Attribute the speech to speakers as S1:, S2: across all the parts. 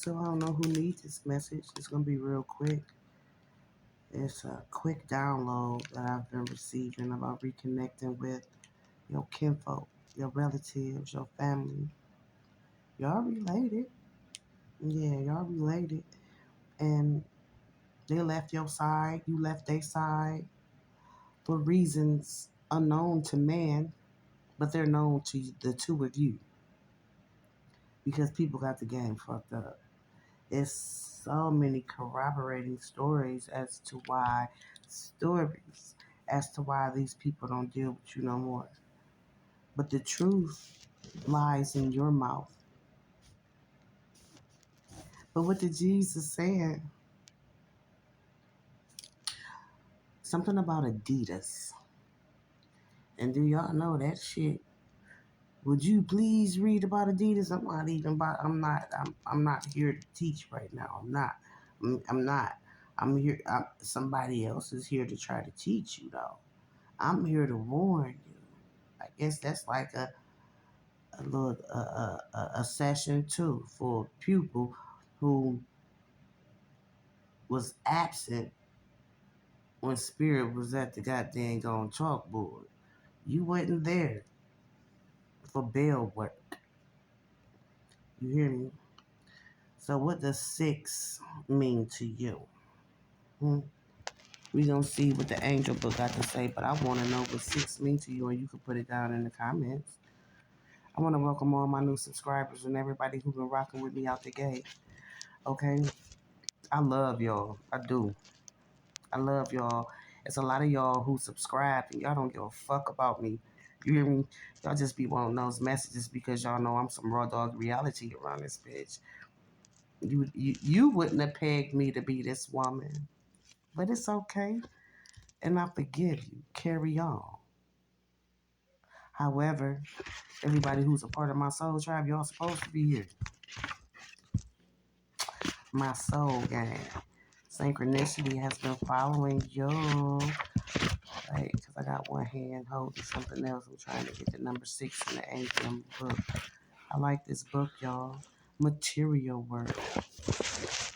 S1: So I don't know who needs this message. It's going to be real quick. It's a quick download that I've been receiving about reconnecting with your kinfolk, your relatives, your family. Y'all related. Yeah, y'all related. And they left your side, you left their side for reasons unknown to man, but they're known to the two of you because people got the game fucked up. It's so many corroborating stories as to why these people don't deal with you no more. But the truth lies in your mouth. But what did Jesus say? Something about Adidas. And do y'all know that shit? Would you please read about Adidas? I'm not here to teach right now. I'm not. I'm here. Somebody else is here to try to teach you though. I'm here to warn you. I guess that's like a little a session too for a pupil who was absent when Spirit was at the goddamn on chalkboard. You wasn't there for bell work. You hear me? So what does 6 mean to you? We gonna see what the angel book got to say, but I want to know what 6 mean to you, and you can put it down in the comments. I want to welcome all my new subscribers and everybody who's been rocking with me out the gate. Okay? I love y'all. I do. I love y'all. It's a lot of y'all who subscribe and y'all don't give a fuck about me. You hear me? Y'all just be wanting those messages because y'all know I'm some raw dog reality around this bitch. You wouldn't have pegged me to be this woman. But it's okay. And I forgive you. Carry on. However, everybody who's a part of my soul tribe, y'all supposed to be here. My soul gang. Synchronicity has been following you. Right, because I got one hand holding something else. I'm trying to get the number 6 in the angel book. I like this book, y'all. Material world.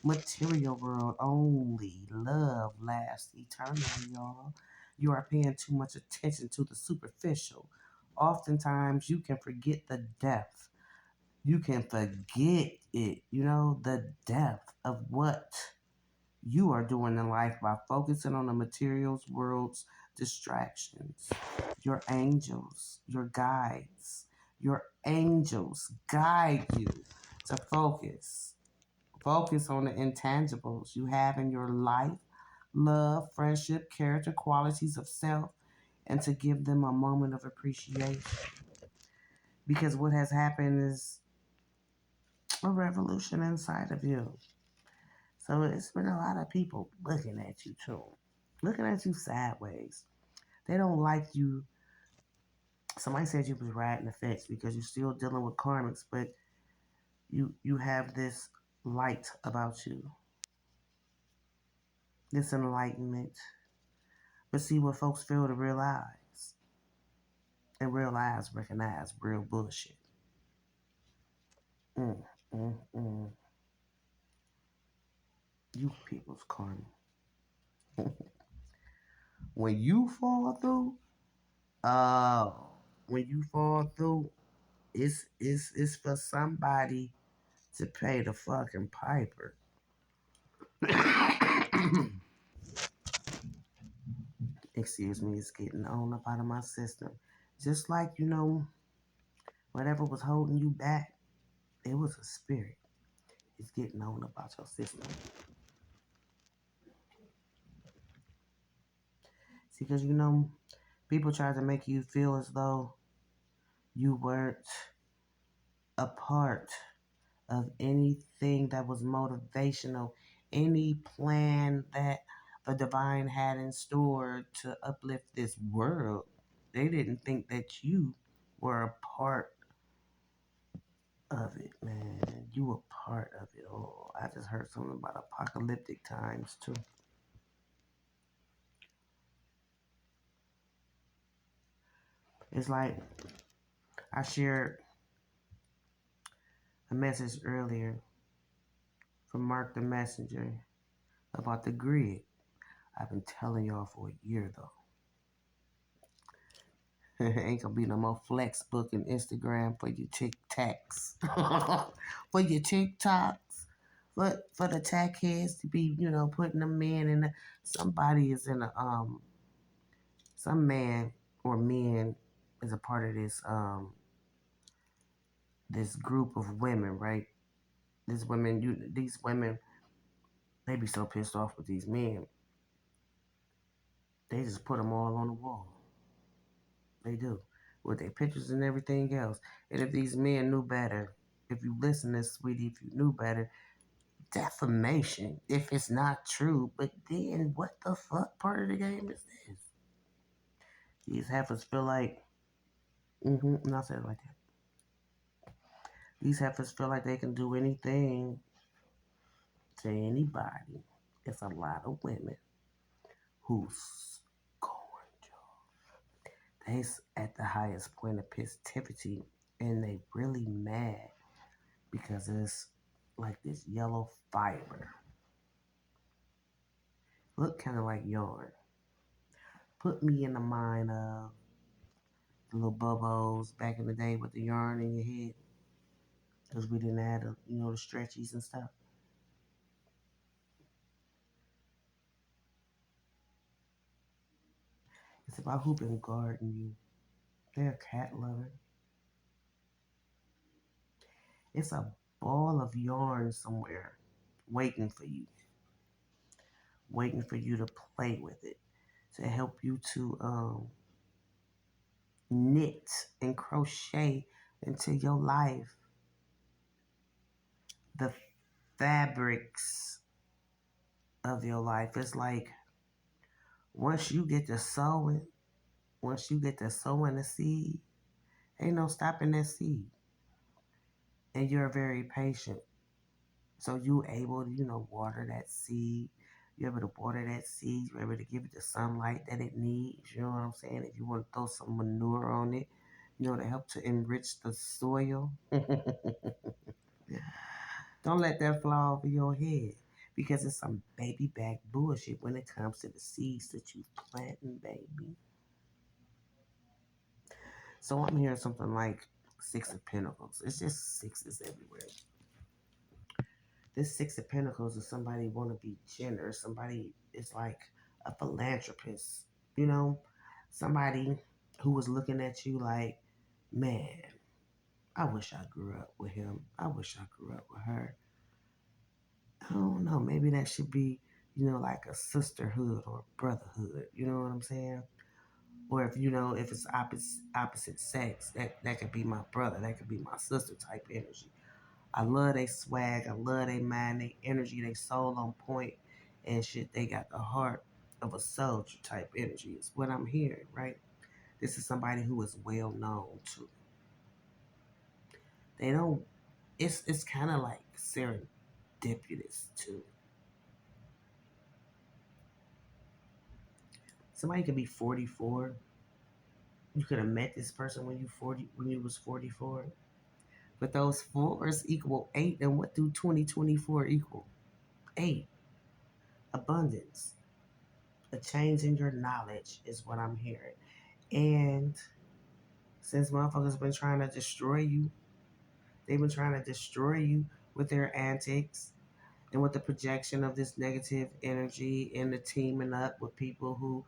S1: Material world only. Love lasts eternally, y'all. You are paying too much attention to the superficial. Oftentimes, you can forget the depth. You can forget it, the depth of what you are doing in life by focusing on the materials world's distractions. Your angels, your guides, your angels guide you to focus. Focus on the intangibles you have in your life, love, friendship, character, qualities of self, and to give them a moment of appreciation. Because what has happened is a revolution inside of you. So it's been a lot of people looking at you too. Looking at you sideways. They don't like you. Somebody said you was riding the fence because you're still dealing with karmics, but you have this light about you. This enlightenment. But see what folks fail to realize. And recognize real bullshit. Mm, mm, mm. You people's karma. When you fall through, uh, when you fall through, it's for somebody to pay the fucking piper. Excuse me, it's getting on up out of my system. Just like, whatever was holding you back, it was a spirit. It's getting on about your system. See, because, people try to make you feel as though you weren't a part of anything that was motivational, any plan that the divine had in store to uplift this world. They didn't think that you were a part of it, man. You were part of it all. I just heard something about apocalyptic times too. It's like I shared a message earlier from Mark the Messenger about the grid. I've been telling y'all for a year though. Ain't gonna be no more Flexbook and Instagram for your TikToks. For your TikToks. For the tech heads to be, putting them in, and somebody is in some man or men is a part of this group of women, right? These women, they be so pissed off with these men. They just put them all on the wall. They do. With their pictures and everything else. And if these men knew better, if you listen to sweetie, if you knew better, defamation, if it's not true, but then what the fuck part of the game is this? These heifers feel like, and I'll say it like that. These heifers feel like they can do anything to anybody. It's a lot of women who's going, they at the highest point of positivity, and they really mad because it's like this yellow fiber. Look kind of like yarn. Put me in the mind of the little bubbles back in the day with the yarn in your head, because we didn't have the stretchies and stuff. It's about who been guarding you. They're a cat lover. It's a ball of yarn somewhere waiting for you to play with it, to help you to knit and crochet into your life the fabrics of your life. It's like once you get to sowing the seed, ain't no stopping that seed. And you're very patient. So you able to, water that seed. You're able to water that seed. You're able to give it the sunlight that it needs. You know what I'm saying? If you want to throw some manure on it, to help to enrich the soil. Don't let that fly over your head, because it's some baby back bullshit when it comes to the seeds that you planting, baby. So I'm hearing something like Six of Pentacles. It's just sixes everywhere. This Six of Pentacles is somebody want to be generous. Somebody is like a philanthropist, somebody who was looking at you like, man, I wish I grew up with him. I wish I grew up with her. I don't know. Maybe that should be, like a sisterhood or brotherhood. You know what I'm saying? Or if it's opposite sex, that could be my brother. That could be my sister type energy. I love they swag. I love they mind, they energy, they soul on point and shit. They got the heart of a soldier type energy. Is what I'm hearing, right? This is somebody who is well known too. They don't. It's kind of like serendipitous too. Somebody could be 44. You could have met this person when you was 44. But those fours equal 8, and what do 2024 equal? 8. Abundance. A change in your knowledge is what I'm hearing. And since motherfuckers been trying to destroy you, they've been trying to destroy you with their antics and with the projection of this negative energy and the teaming up with people who,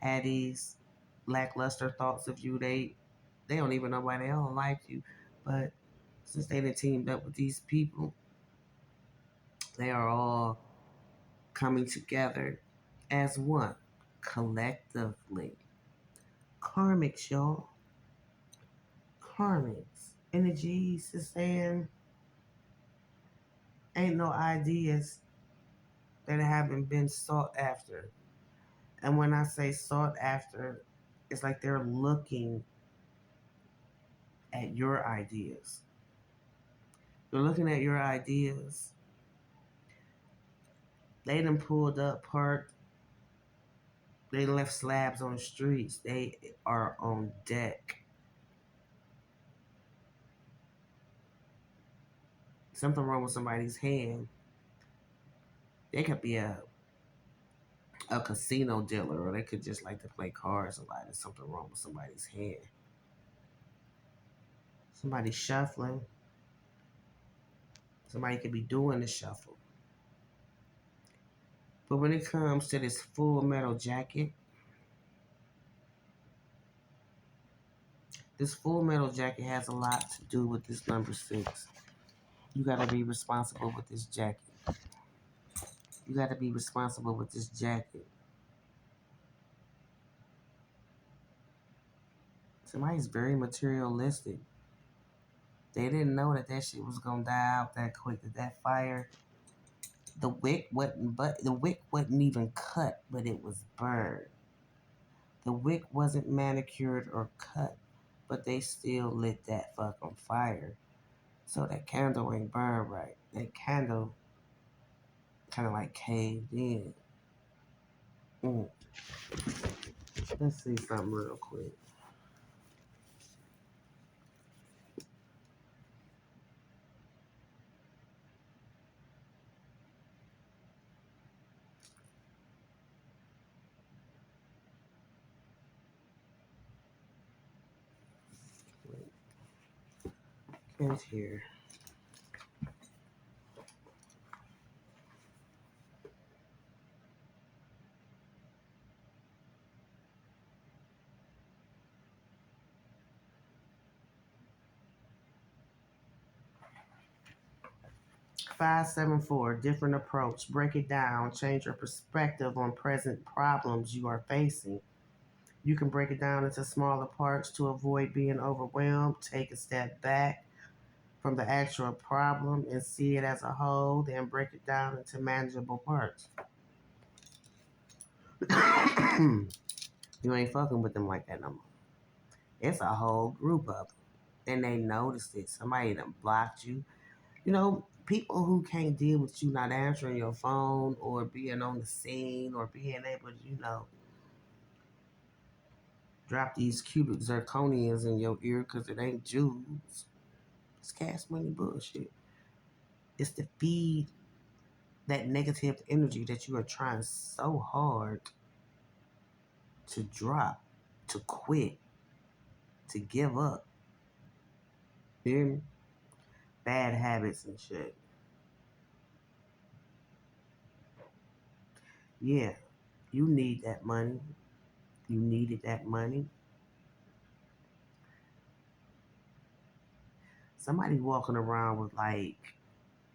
S1: had these lackluster thoughts of you. They don't even know why they don't like you. But since they done teamed up with these people, they are all coming together as one, collectively. Karmics, y'all. Karmics. Energies is saying ain't no ideas that haven't been sought after. And when I say sought after, it's like they're looking at your ideas. They're looking at your ideas. They done pulled up, parked. They left slabs on the streets. They are on deck. Something wrong with somebody's hand. They could be a casino dealer, or they could just like to play cards a lot. There's something wrong with somebody's hand. Somebody shuffling. Somebody could be doing the shuffle. But when it comes to this full metal jacket, this full metal jacket has a lot to do with this number 6. You got to be responsible with this jacket. You got to be responsible with this jacket. Somebody's very materialistic. They didn't know that that shit was gonna die out that quick. That fire, the wick wasn't even cut, but it was burned. The wick wasn't manicured or cut, but they still lit that fuck on fire. So that candle ain't burned right. That candle kind of like caved in. Let's see something real quick. Can't hear. Five, 7, 4, different approach. Break it down. Change your perspective on present problems you are facing. You can break it down into smaller parts to avoid being overwhelmed. Take a step back from the actual problem and see it as a whole, then break it down into manageable parts. You ain't fucking with them like that no more. It's a whole group of them. And they noticed it. Somebody done blocked you. You know, people who can't deal with you not answering your phone or being on the scene or being able to, drop these cubic zirconians in your ear because it ain't jewels. It's cash money bullshit. It's to feed that negative energy that you are trying so hard to drop, to quit, to give up. You hear me? Bad habits and shit. Yeah, you need that money. You needed that money. Somebody walking around with like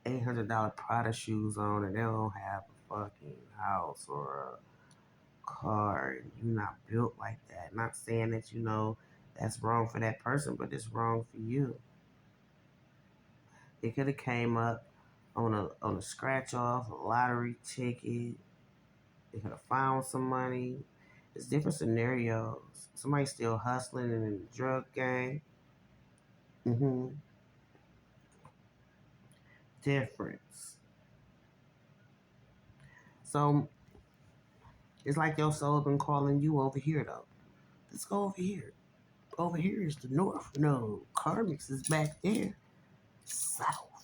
S1: $800 Prada shoes on and they don't have a fucking house or a car. And you're not built like that. Not saying that that's wrong for that person, but it's wrong for you. It could have came up on a scratch off, a lottery ticket. They could have found some money. It's different scenarios. Somebody's still hustling in the drug gang. Difference. So it's like your soul been calling you over here though. Let's go over here. Over here is the north node. Karmic's is back there. South.